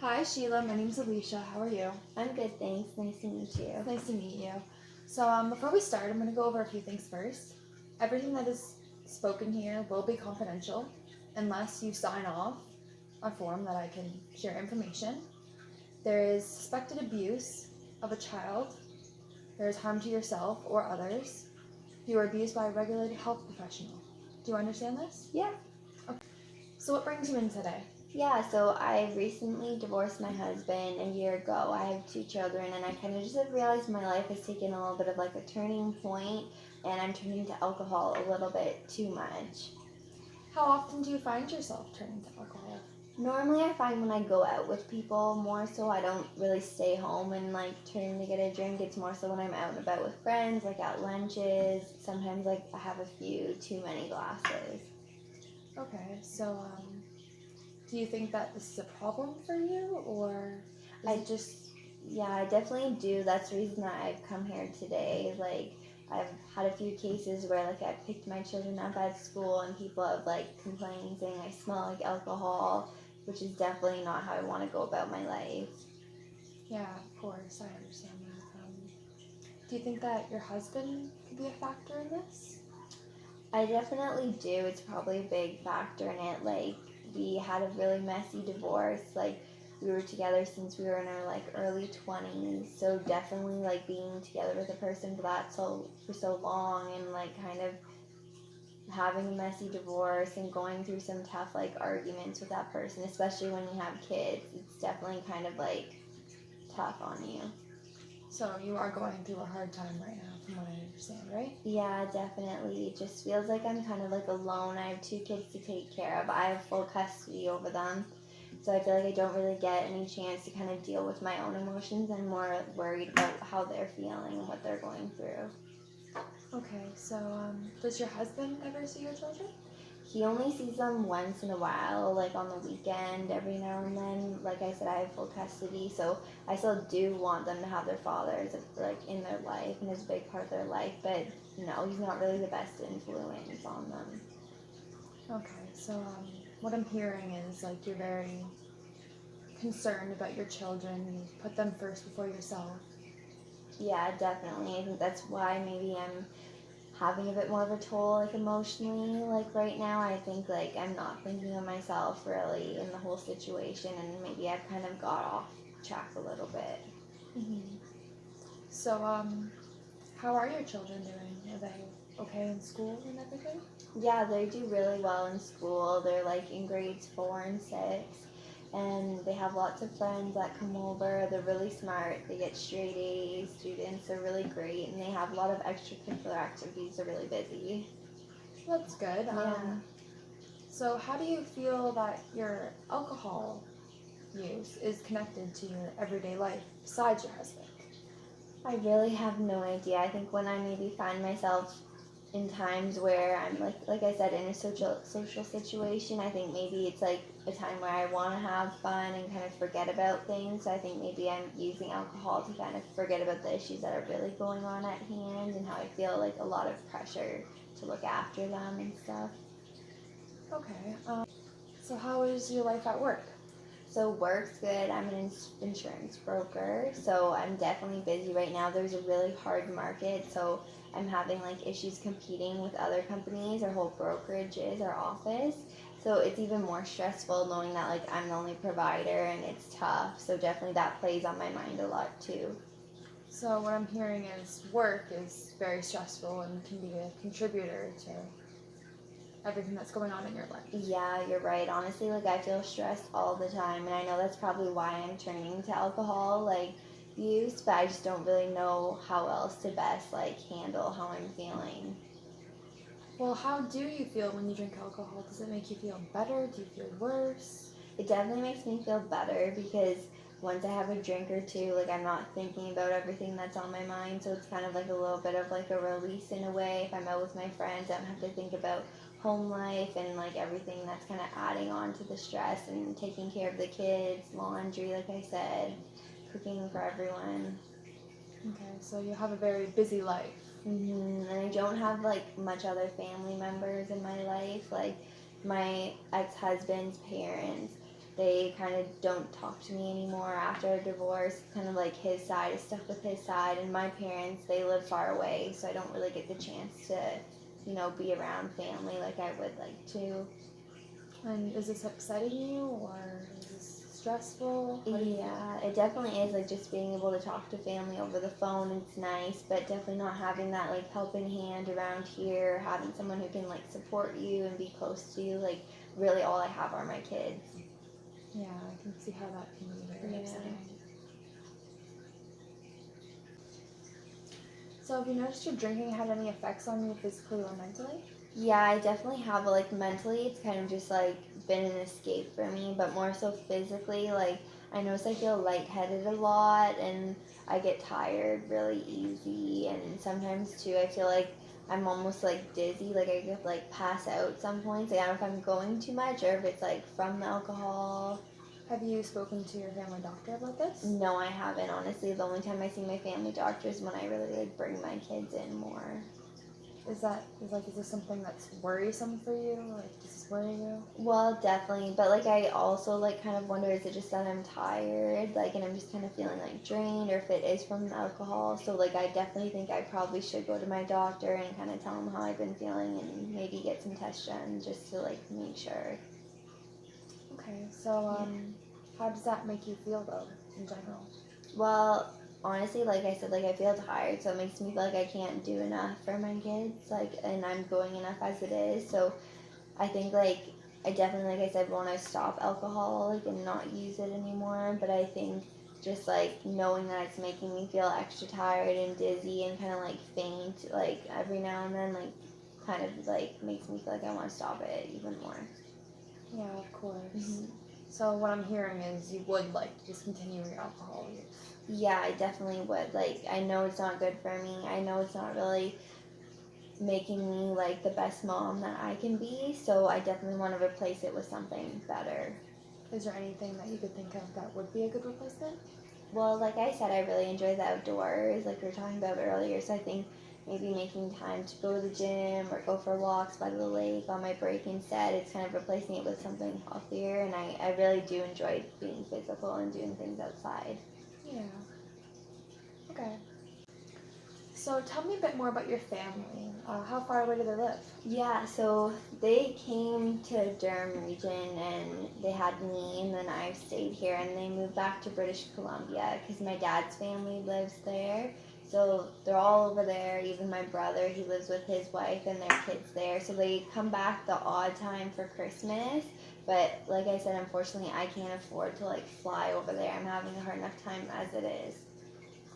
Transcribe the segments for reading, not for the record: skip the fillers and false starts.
Hi Sheila, my name's Alicia. How are you? I'm good, thanks. Nice to meet you. Nice to meet you. So before we start, I'm going to go over a few things first. Everything that is spoken here will be confidential unless you sign off a form that I can share information. There is suspected abuse of a child. There is harm to yourself or others. You are abused by a regulated health professional. Do you understand this? Yeah. Okay. So what brings you in today? Yeah, so I recently divorced my husband a year ago. I have 2 children, and I kind of just have realized my life has taken a little bit of like a turning point, and I'm turning to alcohol a little bit too much. How often do you find yourself turning to alcohol? Normally, I find when I go out with people more so I don't really stay home and like turn to get a drink. It's more so when I'm out and about with friends, like at lunches. Sometimes like I have a few too many glasses. Okay, so do you think that this is a problem for you, or is it just... Yeah, I definitely do. That's the reason that I've come here today. Like, I've had a few cases where, like, I picked my children up at school and people have, like, complained saying I smell like alcohol, which is definitely not how I want to go about my life. Yeah, of course, I understand that. Do you think that your husband could be a factor in this? I definitely do. It's probably a big factor in it. Like, we had a really messy divorce. Like, we were together since we were in our like early 20s, so definitely like being together with a person for so long and like kind of having a messy divorce and going through some tough like arguments with that person, especially when you have kids, it's definitely kind of like tough on you. So you are going through a hard time right now, from what I understand, right? Yeah, definitely. It just feels like I'm kind of like alone. I have 2 kids to take care of. I have full custody over them. So I feel like I don't really get any chance to kind of deal with my own emotions. I'm more worried about how they're feeling and what they're going through. Okay, so does your husband ever see your children? He only sees them once in a while, like on the weekend, every now and then. Like I said, I have full custody, so I still do want them to have their fathers like in their life and as a big part of their life. But no, he's not really the best influence on them. Okay, so what I'm hearing is like you're very concerned about your children. You put them first before yourself. Yeah, definitely. I think that's why maybe I'm having a bit more of a toll, like emotionally. Like right now, I think like I'm not thinking of myself really in the whole situation, and maybe I've kind of got off track a little bit. Mm-hmm. So how are your children doing? Are they okay in school and everything? Yeah, they do really well in school. They're like in grades 4 and 6, and they have lots of friends that come over. They're really smart. They get straight A's. Students are really great, and they have a lot of extracurricular activities. They're really busy. That's good. Yeah. So how do you feel that your alcohol use is connected to your everyday life besides your husband? I really have no idea. I think when I maybe find myself in times where I'm like I said, in a social situation, I think maybe it's like a time where I want to have fun and kind of forget about things. So I think maybe I'm using alcohol to kind of forget about the issues that are really going on at hand and how I feel like a lot of pressure to look after them and stuff. Okay. So how is your life at work? So work's good. I'm an insurance broker, so I'm definitely busy right now. There's a really hard market, so I'm having like issues competing with other companies. Our whole brokerage is our office, so it's even more stressful knowing that like I'm the only provider and it's tough. So definitely that plays on my mind a lot too. So what I'm hearing is work is very stressful and can be a contributor to everything that's going on in your life. Yeah, you're right. Honestly, like I feel stressed all the time, and I know that's probably why I'm turning to alcohol like use, but I just don't really know how else to best like handle how I'm feeling. Well, how do you feel when you drink alcohol? Does it make you feel better? Do you feel worse? It definitely makes me feel better because once I have a drink or two, like I'm not thinking about everything that's on my mind, so it's kind of like a little bit of like a release in a way. If I'm out with my friends, I don't have to think about home life and like everything that's kind of adding on to the stress and taking care of the kids, laundry, like I said, cooking for everyone. Okay, so you have a very busy life. And I don't have like much other family members in my life. Like my ex-husband's parents they kind of don't talk to me anymore after a divorce. Kind of like his side is stuck with his side, and my parents, they live far away, so I don't really get the chance to, be around family like I would like to. And is this upsetting you, or is this stressful? How do you feel? Yeah, it definitely is, like, just being able to talk to family over the phone, it's nice, but definitely not having that, like, helping hand around here, having someone who can, like, support you and be close to you. Like, really all I have are my kids. Yeah, I can see how that can be very Yeah. upsetting. So have you noticed your drinking had any effects on you physically or mentally? Yeah, I definitely have, but, like, mentally, it's kind of just, like, been an escape for me, but more so physically, like, I notice I feel lightheaded a lot, and I get tired really easy, and sometimes, too, I feel like I'm almost, like, dizzy, like, I could, like, pass out some points. Like, I don't know if I'm going too much, or if it's, like, from the alcohol. Have you spoken to your family doctor about this? No, I haven't, honestly. The only time I see my family doctor is when I really, like, bring my kids in more. Is this something that's worrisome for you? Like, does this worry you? Well, definitely, but like I also like kind of wonder, is it just that I'm tired, like, and I'm just kind of feeling like drained, or if it is from alcohol. So like I definitely think I probably should go to my doctor and kind of tell him how I've been feeling and maybe get some tests done just to like make sure. Okay, so how does that make you feel though, in general? Well, honestly, like I said, like I feel tired, so it makes me feel like I can't do enough for my kids, like, and I'm going enough as it is. So I think like I definitely, like I said, want to stop alcohol, like, and not use it anymore. But I think just like knowing that it's making me feel extra tired and dizzy and kind of like faint, like every now and then, like kind of like makes me feel like I want to stop it even more. Yeah, of course. Mm-hmm. So what I'm hearing is you would like to discontinue your alcohol use. Yeah, I definitely would. Like, I know it's not good for me. I know it's not really making me like the best mom that I can be. So I definitely want to replace it with something better. Is there anything that you could think of that would be a good replacement? Well, like I said, I really enjoy the outdoors, like we were talking about earlier. So I think maybe making time to go to the gym or go for walks by the lake on my break instead, it's kind of replacing it with something healthier. And I really do enjoy being physical and doing things outside. Yeah. Okay. So tell me a bit more about your family. How far away do they live? Yeah, so they came to Durham region and they had me, and then I stayed here, and they moved back to British Columbia because my dad's family lives there. So they're all over there. Even my brother, he lives with his wife and their kids there. So they come back the odd time for Christmas. But like I said, unfortunately, I can't afford to like fly over there. I'm having a hard enough time as it is.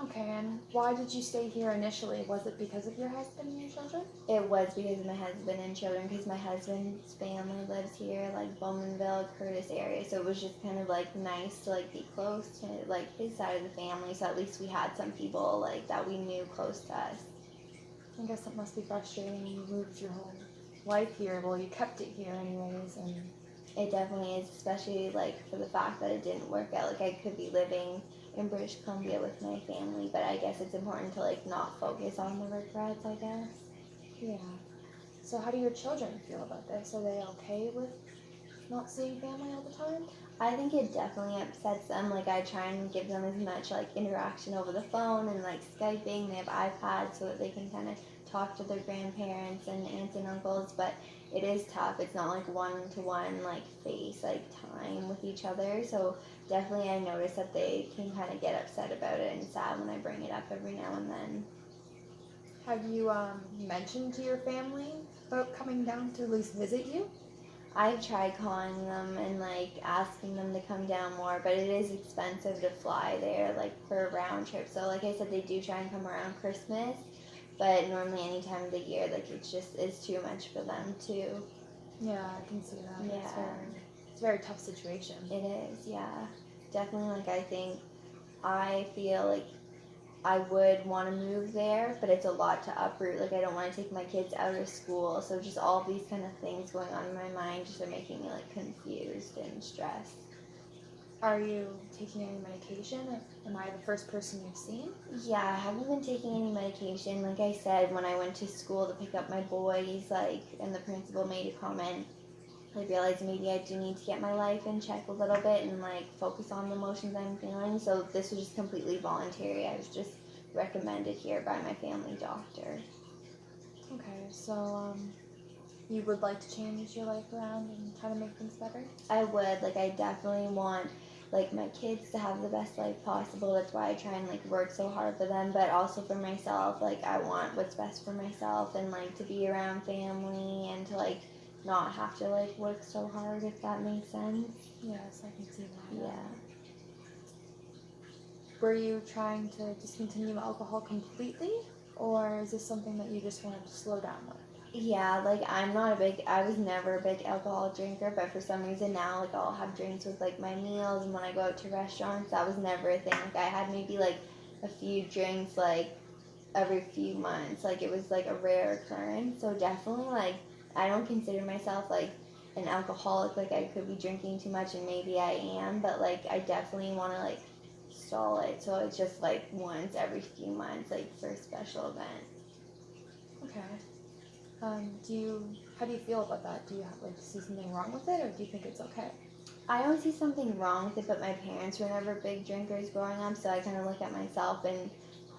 Okay, and why did you stay here initially? Was it because of your husband and your children? It was because of my husband and children, because my husband's family lives here, like Bowmanville, Curtis area. So it was just kind of like nice to like be close to like his side of the family. So at least we had some people like that we knew close to us. I guess that must be frustrating. You moved your whole life here. Well, you kept it here anyways, and It definitely is, especially like for the fact that it didn't work out. Like I could be living in British Columbia with my family, but I guess it's important to like not focus on the regrets, I guess. yeah. So how do your children feel about this? Are they okay with not seeing family all the time? I think it definitely upsets them. Like I try and give them as much like interaction over the phone and like Skyping. They have iPads so that they can kind of talk to their grandparents and aunts and uncles. But it is tough. It's not like one-to-one like face like time with each other. So definitely I notice that they can kind of get upset about it and sad when I bring it up every now and then. Have you mentioned to your family about coming down to at least visit you? I've tried calling them and like asking them to come down more, but it is expensive to fly there, like for a round trip. So like I said, they do try and come around Christmas, but normally any time of the year, like it's too much for them too. Yeah, I can see that. Yeah. It's a very tough situation. It is, yeah. Definitely, like I think I feel like I would want to move there, but it's a lot to uproot. Like I don't want to take my kids out of school, so just all these kind of things going on in my mind just are making me like confused and stressed. Are you taking any medication? Am I the first person you've seen? Yeah, I haven't been taking any medication. Like I said, when I went to school to pick up my boys, like, and the principal made a comment I realized maybe I do need to get my life in check a little bit and like focus on the emotions I'm feeling. So this was just completely voluntary. I was just recommended here by my family doctor. Okay, so you would like to change your life around and try to make things better? I would, like, I definitely want like my kids to have the best life possible. That's why I try and like work so hard for them, but also for myself. Like, I want what's best for myself and like to be around family and to like not have to like work so hard, if that makes sense. Yes, I can see that. Yeah. Were you trying to discontinue alcohol completely, or is this something that you just wanted to slow down with? Yeah, like I was never a big alcohol drinker, but for some reason now, like I'll have drinks with like my meals and when I go out to restaurants, that was never a thing. Like I had maybe like a few drinks like every few months. Like it was like a rare occurrence. So definitely like I don't consider myself like an alcoholic. Like I could be drinking too much and maybe I am, but like I definitely want to like stall it. So it's just like once every few months, like for a special event. Okay. How do you feel about that? Do you see something wrong with it, or do you think it's okay? I don't see something wrong with it, but my parents were never big drinkers growing up, so I kind of look at myself and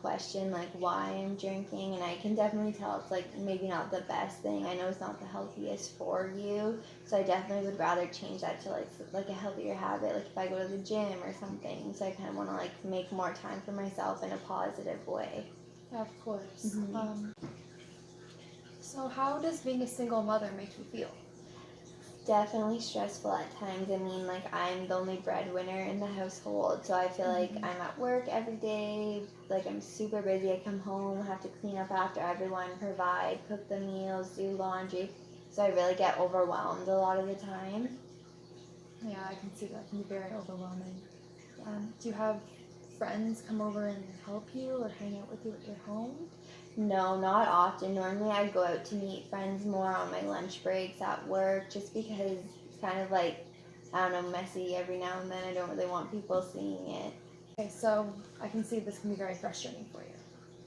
question like why I'm drinking, and I can definitely tell it's like maybe not the best thing. I know it's not the healthiest for you, so I definitely would rather change that to like a healthier habit, like if I go to the gym or something. So I kind of want to like make more time for myself in a positive way. Yeah, of course. Mm-hmm. So how does being a single mother make you feel? Definitely stressful at times. I mean, like, I'm the only breadwinner in the household, so I feel like I'm at work every day. Like, I'm super busy. I come home, have to clean up after everyone, provide, cook the meals, do laundry. So I really get overwhelmed a lot of the time. Yeah, I can see that can be very overwhelming. Do you have friends come over and help you or hang out with you at your home? No, not often. Normally, I go out to meet friends more on my lunch breaks at work just because it's kind of like, I don't know, messy every now and then. I don't really want people seeing it. Okay, so I can see this can be very frustrating for you.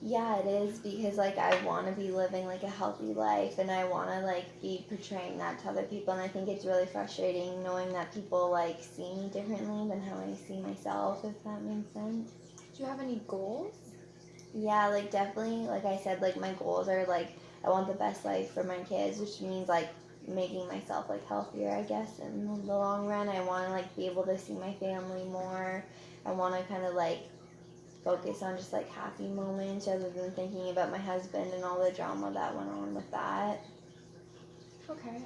Yeah, it is because like I want to be living like a healthy life and I want to like be portraying that to other people, and I think it's really frustrating knowing that people like see me differently than how I see myself, if that makes sense. Do you have any goals? Yeah, like definitely, like I said, like my goals are like I want the best life for my kids, which means like making myself like healthier, I guess, in the long run. I want to like be able to see my family more. I want to kind of like focus on just like happy moments rather than thinking about my husband and all the drama that went on with that. Okay.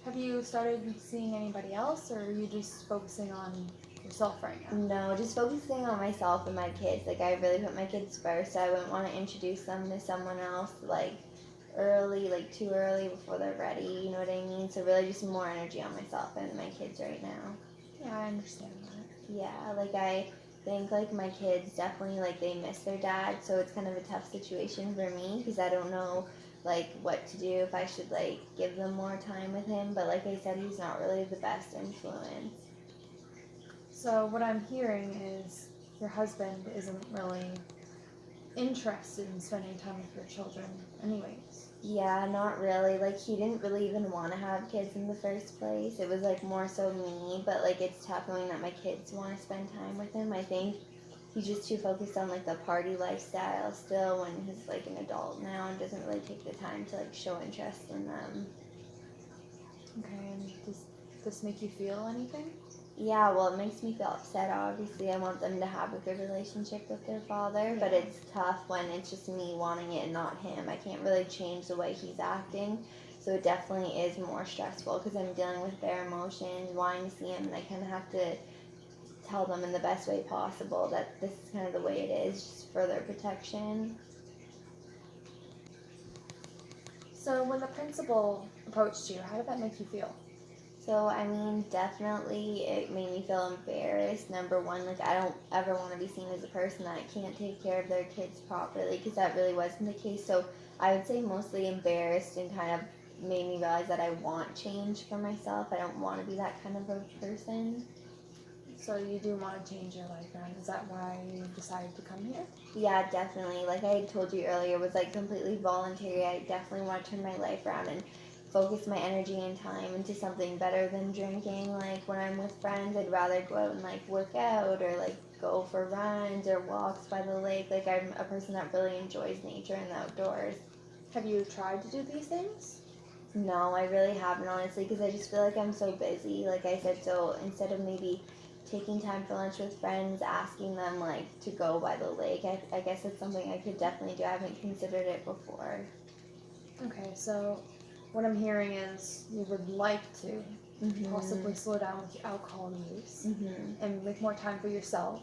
Have you started seeing anybody else, or are you just focusing on yourself right now? No, just focusing on myself and my kids. Like I really put my kids first. So I wouldn't want to introduce them to someone else like early, like too early before they're ready. You know what I mean? So really just more energy on myself and my kids right now. Yeah, I understand that. Yeah, like I think like my kids definitely like they miss their dad, so it's kind of a tough situation for me because I don't know like what to do, if I should like give them more time with him, but like I said, he's not really the best influence. So what I'm hearing is your husband isn't really interested in spending time with your children anyways. Yeah, not really. Like he didn't really even want to have kids in the first place. It was like more so me, but like it's tough knowing that my kids want to spend time with him. I think he's just too focused on like the party lifestyle still when he's like an adult now and doesn't really take the time to like show interest in them. Okay, and does this make you feel anything? Yeah, well, it makes me feel upset. Obviously, I want them to have a good relationship with their father, but it's tough when it's just me wanting it and not him. I can't really change the way he's acting, so it definitely is more stressful because I'm dealing with their emotions, wanting to see him, and I kind of have to tell them in the best way possible that this is kind of the way it is, just for their protection. So when the principal approached you, how did that make you feel? So, I mean, definitely it made me feel embarrassed. Number one, like, I don't ever want to be seen as a person that can't take care of their kids properly because that really wasn't the case. So, I would say mostly embarrassed and kind of made me realize that I want change for myself. I don't want to be that kind of a person. So you do want to change your life around. Is that why you decided to come here? Yeah, definitely. Like I told you earlier, it was like completely voluntary. I definitely want to turn my life around and focus my energy and time into something better than drinking. Like when I'm with friends, I'd rather go out and like work out or like go for runs or walks by the lake. Like I'm a person that really enjoys nature and the outdoors. Have you tried to do these things? No, I really haven't, honestly, because I just feel like I'm so busy. Like I said, so instead of maybe taking time for lunch with friends, asking them like to go by the lake, I guess it's something I could definitely do. I haven't considered it before. Okay, so what I'm hearing is you would like to possibly slow down with your alcohol use and make more time for yourself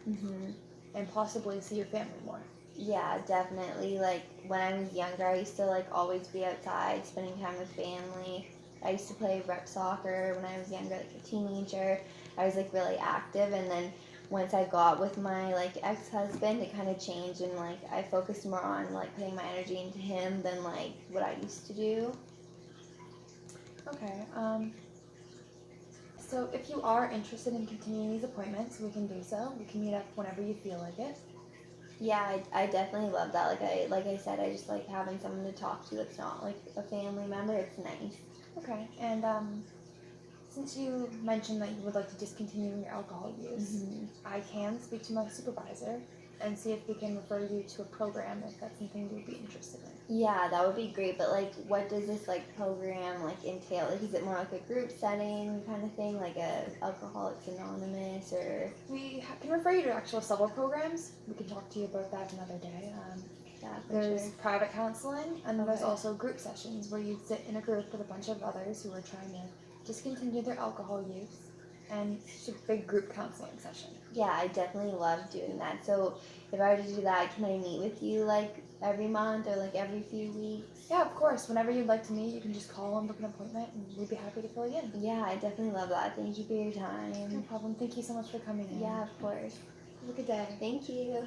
and possibly see your family more. Yeah, definitely. Like when I was younger, I used to like always be outside, spending time with family. I used to play rep soccer when I was younger, like a teenager. I was like really active, and then once I got with my like ex-husband, it kind of changed, and like I focused more on like putting my energy into him than like what I used to do. Okay, so if you are interested in continuing these appointments, we can do so. We can meet up whenever you feel like it. Yeah, I definitely love that. Like I said, I just like having someone to talk to that's not like a family member. It's nice. Okay, and since you mentioned that you would like to discontinue your alcohol use, I can speak to my supervisor and see if we can refer you to a program if that's something you'd be interested in. Yeah, that would be great. But like, what does this like program like entail? Like, is it more like a group setting kind of thing, like a Alcoholics Anonymous, or? Can refer you to actual several programs. We can talk to you about that another day. Yeah, for There's sure. private counseling, and then there's Okay. also group sessions where you sit in a group with a bunch of others who are trying to discontinue their alcohol use, and it's a big group counseling session. Yeah, I definitely love doing that. So, if I were to do that, can I meet with you like every month or like every few weeks? Yeah, of course. Whenever you'd like to meet, you can just call and book an appointment, and we'd be happy to fill you in. Yeah, I definitely love that. Thank you for your No time. problem. Thank you so much for coming in. Yeah, of course. Have a good day. Thank you.